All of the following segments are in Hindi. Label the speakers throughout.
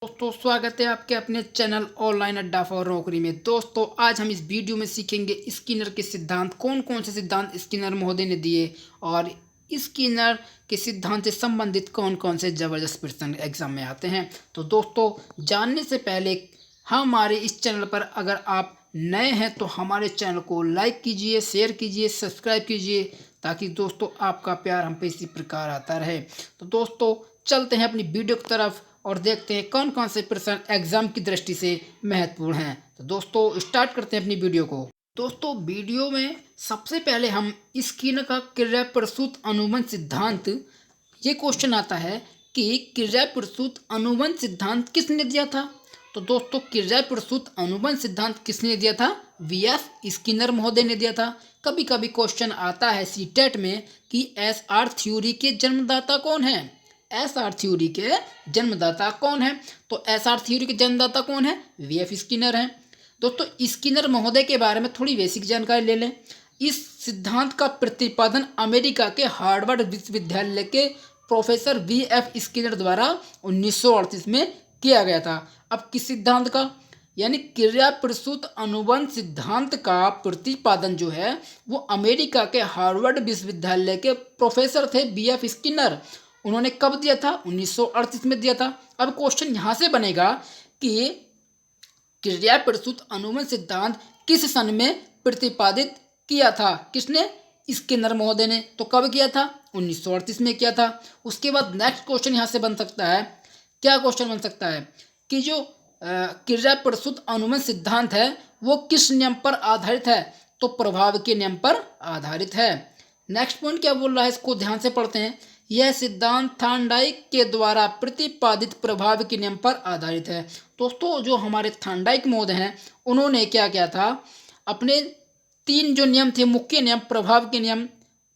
Speaker 1: दोस्तों स्वागत है आपके अपने चैनल ऑनलाइन अड्डा फॉर नौकरी में। दोस्तों आज हम इस वीडियो में सीखेंगे स्किनर के सिद्धांत, कौन कौन से सिद्धांत स्किनर महोदय ने दिए और स्किनर के सिद्धांत से संबंधित कौन कौन से ज़बरदस्त प्रश्न एग्जाम में आते हैं। तो दोस्तों जानने से पहले हमारे इस चैनल पर अगर आप नए हैं तो हमारे चैनल को लाइक कीजिए, शेयर कीजिए, सब्सक्राइब कीजिए ताकि दोस्तों आपका प्यार हम पे इसी प्रकार आता रहे। तो दोस्तों चलते हैं अपनी वीडियो की तरफ और देखते हैं कौन कौन से प्रश्न एग्जाम की दृष्टि से महत्वपूर्ण हैं। तो दोस्तों स्टार्ट करते हैं अपनी वीडियो को। दोस्तों वीडियो में सबसे पहले हम स्किनर का क्रिया प्रसूत अनुबंध सिद्धांत, ये क्वेश्चन आता है कि क्रिया प्रसूत अनुबंध सिद्धांत किसने दिया था। तो दोस्तों क्रिया प्रसूत अनुबंध सिद्धांत किसने दिया था? वी.एफ. स्किनर महोदय ने दिया था। कभी कभी क्वेश्चन आता है सीटेट में कि एस.आर. थ्योरी के जन्मदाता कौन है। एस.आर. थ्योरी के जन्मदाता कौन है? तो एस.आर. थ्योरी के जन्मदाता कौन है? वी.एफ. स्किनर है। दोस्तों स्किनर महोदय के बारे में थोड़ी बेसिक जानकारी ले लें। इस सिद्धांत का प्रतिपादन अमेरिका के हार्वर्ड विश्वविद्यालय के प्रोफेसर वी.एफ. स्किनर द्वारा 1938 में किया गया था। अब किस सिद्धांत का, यानी क्रिया प्रसूत अनुबंध सिद्धांत का प्रतिपादन जो है वो अमेरिका के हार्वर्ड विश्वविद्यालय के प्रोफेसर थे वी.एफ. स्किनर। उन्होंने कब दिया था? 1938 में दिया था। अब क्वेश्चन यहाँ से बनेगा कि क्रिया प्रसूत अनुबंध सिद्धांत किस सन में प्रतिपादित किया था? किसने? स्किनर महोदय ने। तो कब किया था? 1938 में किया था। उसके बाद नेक्स्ट क्वेश्चन यहाँ से बन सकता है, क्या क्वेश्चन बन सकता है कि जो क्रिया प्रसूत अनुबंध सिद्धांत है वो किस नियम पर आधारित है? तो प्रभाव के नियम पर आधारित है। नेक्स्ट पॉइंट क्या बोल रहा है, इसको ध्यान से पढ़ते हैं। यह सिद्धांत थॉर्नडाइक के द्वारा प्रतिपादित प्रभाव के नियम पर आधारित है। दोस्तों जो हमारे थॉर्नडाइक महोदय हैं उन्होंने क्या किया था, अपने 3 जो नियम थे, मुख्य नियम, प्रभाव के नियम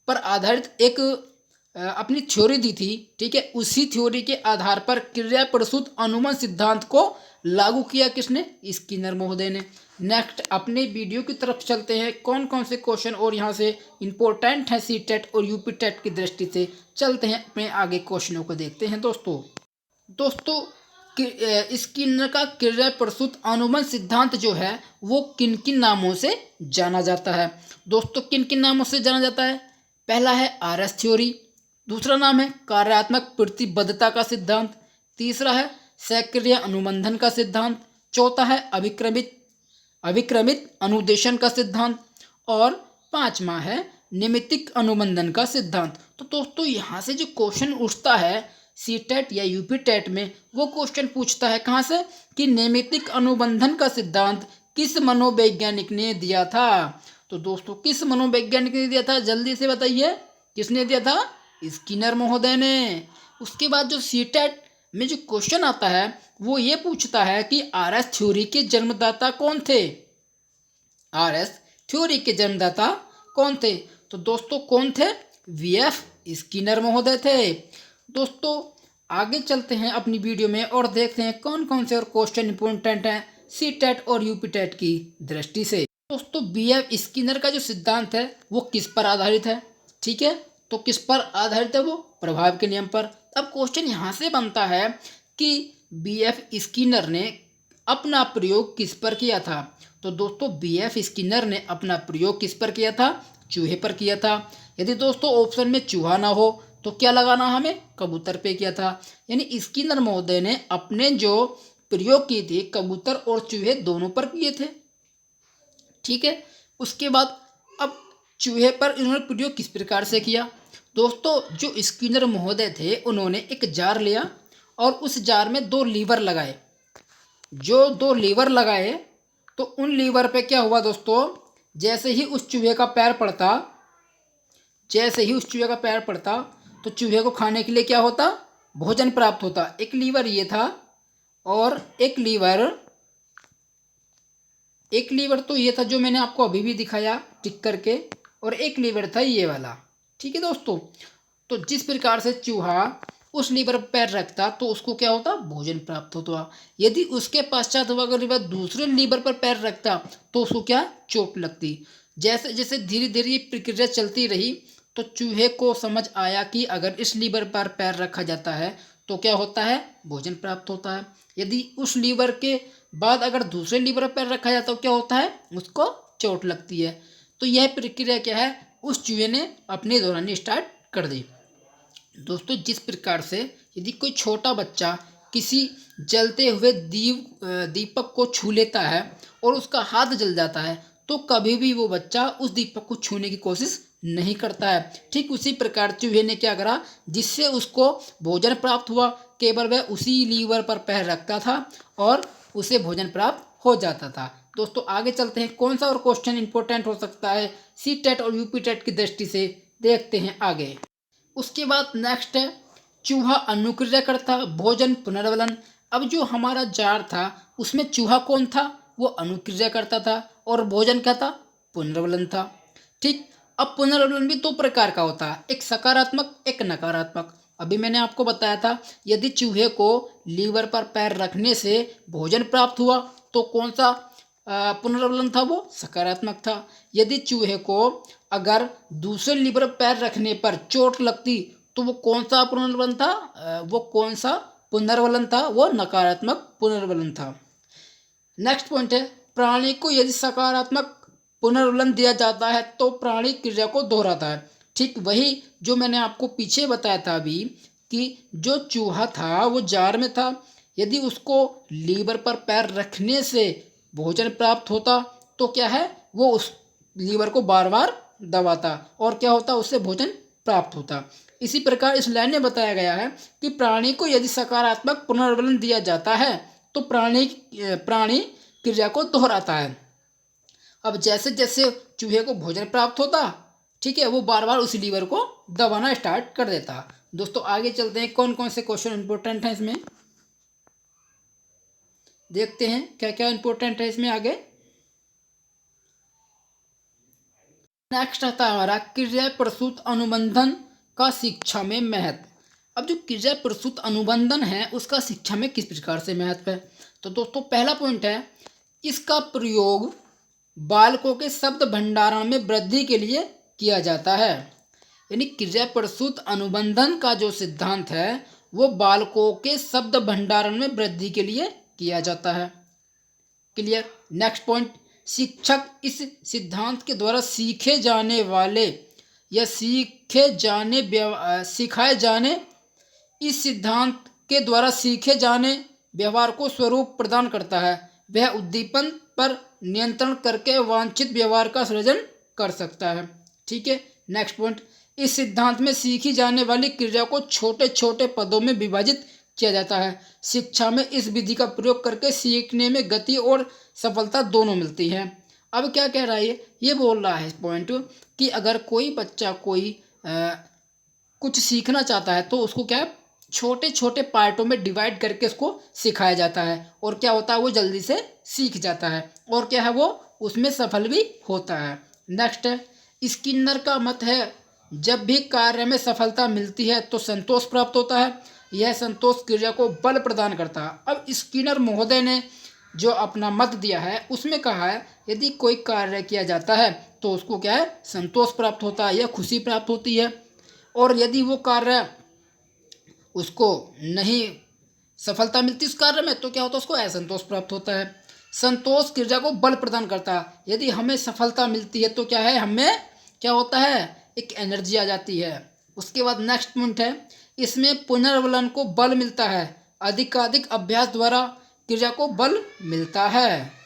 Speaker 1: पर आधारित एक अपनी थ्योरी दी थी। ठीक है, उसी थ्योरी के आधार पर क्रिया प्रसूत अनुबंध सिद्धांत को लागू किया किसने? स्किनर महोदय ने। नेक्स्ट अपने वीडियो की तरफ चलते हैं, कौन कौन से क्वेश्चन और यहाँ से इम्पोर्टेंट है सीटेट और यूपी टेट की दृष्टि से। चलते हैं अपने आगे क्वेश्चनों को देखते हैं। दोस्तों स्किनर का क्रिया प्रसूत अनुबंध सिद्धांत जो है वो किन किन नामों से जाना जाता है? दोस्तों किन किन नामों से जाना जाता है? पहला है आर.एस. थ्योरी, दूसरा नाम है कार्यात्मक प्रतिबद्धता का सिद्धांत, तीसरा है सक्रिय अनुबंधन का सिद्धांत, चौथा है अविक्रमित अनुदेशन का सिद्धांत और पांचवा है नैमित्तिक अनुबंधन का सिद्धांत। तो दोस्तों यहाँ से जो क्वेश्चन उठता है सीटेट या यूपी टेट में, वो क्वेश्चन पूछता है कहाँ से कि नैमित्तिक अनुबंधन का सिद्धांत किस मनोवैज्ञानिक ने दिया था। तो दोस्तों किस मनोवैज्ञानिक ने दिया था, जल्दी से बताइए, किसने दिया था? स्किनर महोदय ने। उसके बाद जो सीटेट में जो क्वेश्चन आता है वो ये पूछता है कि आर.एस. थ्योरी के जन्मदाता कौन थे। आर.एस. थ्योरी के जन्मदाता कौन थे? तो दोस्तों कौन थे? वी.एफ. स्किनर महोदय थे। दोस्तों आगे चलते हैं अपनी वीडियो में और देखते हैं कौन कौन से और क्वेश्चन इंपोर्टेंट हैं सीटेट और यूपी टेट की दृष्टि से। दोस्तों वी.एफ. स्किनर का जो सिद्धांत है वो किस पर आधारित है? ठीक है, तो किस पर आधारित है वो? प्रभाव के नियम पर। अब क्वेश्चन यहाँ से बनता है कि वी.एफ. स्किनर ने अपना प्रयोग किस पर किया था। तो दोस्तों वी.एफ. स्किनर ने अपना प्रयोग किस पर किया था? चूहे पर किया था। यदि दोस्तों ऑप्शन में चूहा ना हो तो क्या लगाना हमें? कबूतर पे किया था। यानी स्किनर महोदय ने अपने जो प्रयोग किए थे कबूतर और चूहे दोनों पर किए थे। ठीक है, उसके बाद अब चूहे पर इन्होंने प्रयोग किस प्रकार से किया? दोस्तों जो स्किनर महोदय थे उन्होंने एक जार लिया और उस जार में 2 लीवर लगाए। जो 2 लीवर लगाए तो उन लीवर पे क्या हुआ दोस्तों, जैसे ही उस चूहे का पैर पड़ता, तो चूहे को खाने के लिए क्या होता? भोजन प्राप्त होता। एक लीवर ये था और एक लीवर तो ये था जो मैंने आपको अभी भी दिखाया टिक करके, और एक लीवर था ये वाला। ठीक है दोस्तों, तो जिस प्रकार से चूहा उस लीवर पर पैर रखता तो उसको क्या होता? भोजन प्राप्त होता। यदि उसके पश्चात अगर वह दूसरे लीवर पर पैर रखता तो उसको क्या? चोट लगती। जैसे जैसे धीरे धीरे ये प्रक्रिया चलती रही तो चूहे को समझ आया कि अगर इस लीवर पर पैर रखा जाता है तो क्या होता है? भोजन प्राप्त होता है। यदि उस लीवर के बाद अगर दूसरे लीवर पर पैर रखा जाए तो क्या होता है, उसको चोट लगती है। तो यह प्रक्रिया क्या है, उस चूहे ने अपने दौरान स्टार्ट कर दी। दोस्तों जिस प्रकार से यदि कोई छोटा बच्चा किसी जलते हुए दीपक को छू लेता है और उसका हाथ जल जाता है, तो कभी भी वो बच्चा उस दीपक को छूने की कोशिश नहीं करता है। ठीक उसी प्रकार चूहे ने क्या करा, जिससे उसको भोजन प्राप्त हुआ, केवल वह उसी लीवर पर पैर रखता था और उसे भोजन प्राप्त हो जाता था। दोस्तों आगे चलते हैं, कौन सा और क्वेश्चन इंपॉर्टेंट हो सकता है सी टेट और यूपी टेट की दृष्टि से, देखते हैं आगे। उसके बाद नेक्स्ट है, चूहा अनुक्रिया करता, भोजन पुनर्वलन। अब जो हमारा जार था उसमें चूहा कौन था, वो अनुक्रिया करता था और भोजन क्या था, पुनर्वलन था। ठीक, अब पुनर्वलन भी दो प्रकार का होता है, एक सकारात्मक एक नकारात्मक। अभी मैंने आपको बताया था यदि चूहे को लीवर पर पैर रखने से भोजन प्राप्त हुआ तो कौन सा पुनर्वलन था, वो सकारात्मक था। यदि चूहे को अगर दूसरे लीवर पर पैर रखने पर चोट लगती तो वो कौन सा पुनर्वलन था, वो कौन सा पुनर्वलन था, वो नकारात्मक पुनर्वलन था। नेक्स्ट पॉइंट है, प्राणी को यदि सकारात्मक पुनर्वलन दिया जाता है तो प्राणी क्रिया को दोहराता है। ठीक वही जो मैंने आपको पीछे बताया था अभी, कि जो चूहा था वो जार में था, यदि उसको लीवर पर पैर रखने से भोजन प्राप्त होता तो क्या है, वो उस लीवर को बार बार दबाता और क्या होता, उससे भोजन प्राप्त होता। इसी प्रकार इस लाइन में बताया गया है कि प्राणी को यदि सकारात्मक पुनर्वलन दिया जाता है तो प्राणी क्रिया को दोहराता है। अब जैसे जैसे चूहे को भोजन प्राप्त होता, ठीक है, वो बार बार उस लीवर को दबाना स्टार्ट कर देता। दोस्तों आगे चलते हैं, कौन कौन से क्वेश्चन इंपॉर्टेंट हैं इसमें, देखते हैं क्या क्या इंपॉर्टेंट है इसमें आगे। नेक्स्ट आता है हमारा क्रिया प्रसूत अनुबंधन का शिक्षा में महत्व। अब जो क्रिया प्रसूत अनुबंधन है उसका शिक्षा में किस प्रकार से महत्व है, तो दोस्तों पहला पॉइंट है, इसका प्रयोग बालकों के शब्द भंडारण में वृद्धि के लिए किया जाता है। यानी क्रिया प्रसूत अनुबंधन का जो सिद्धांत है वो बालकों के शब्द भंडारण में वृद्धि के लिए किया जाता है। क्लियर। नेक्स्ट पॉइंट, शिक्षक इस सिद्धांत के द्वारा सीखे जाने वाले या सिखाए जाने इस सिद्धांत के द्वारा सीखे जाने व्यवहार को स्वरूप प्रदान करता है। वह उद्दीपन पर नियंत्रण करके वांछित व्यवहार का सृजन कर सकता है। ठीक है। नेक्स्ट पॉइंट, इस सिद्धांत में सीखी जाने वाली क्रिया को छोटे छोटे पदों में विभाजित किया जाता है। शिक्षा में इस विधि का प्रयोग करके सीखने में गति और सफलता दोनों मिलती है। अब क्या कह रहा है ये बोल रहा है पॉइंट कि अगर कोई बच्चा कुछ सीखना चाहता है तो उसको क्या है, छोटे छोटे पार्टों में डिवाइड करके उसको सिखाया जाता है और क्या होता है, वो जल्दी से सीख जाता है और क्या है, वो उसमें सफल भी होता है। नेक्स्ट है, स्किनर का मत है जब भी कार्य में सफलता मिलती है तो संतोष प्राप्त होता है। यह संतोष क्रिया को बल प्रदान करता है। अब स्किनर महोदय ने जो अपना मत दिया है उसमें कहा है यदि कोई कार्य किया जाता है तो उसको क्या है, संतोष प्राप्त होता है या खुशी प्राप्त होती है, और यदि वो कार्य उसको नहीं सफलता मिलती उस कार्य में तो क्या होता है, उसको असंतोष प्राप्त होता है। संतोष क्रिया को बल प्रदान करता है। यदि हमें सफलता मिलती है तो क्या है, हमें क्या होता है, एक एनर्जी आ जाती है। उसके बाद नेक्स्ट पॉइंट है, इसमें पुनर्वलन को बल मिलता है। अधिकाधिक अभ्यास द्वारा क्रिया को बल मिलता है।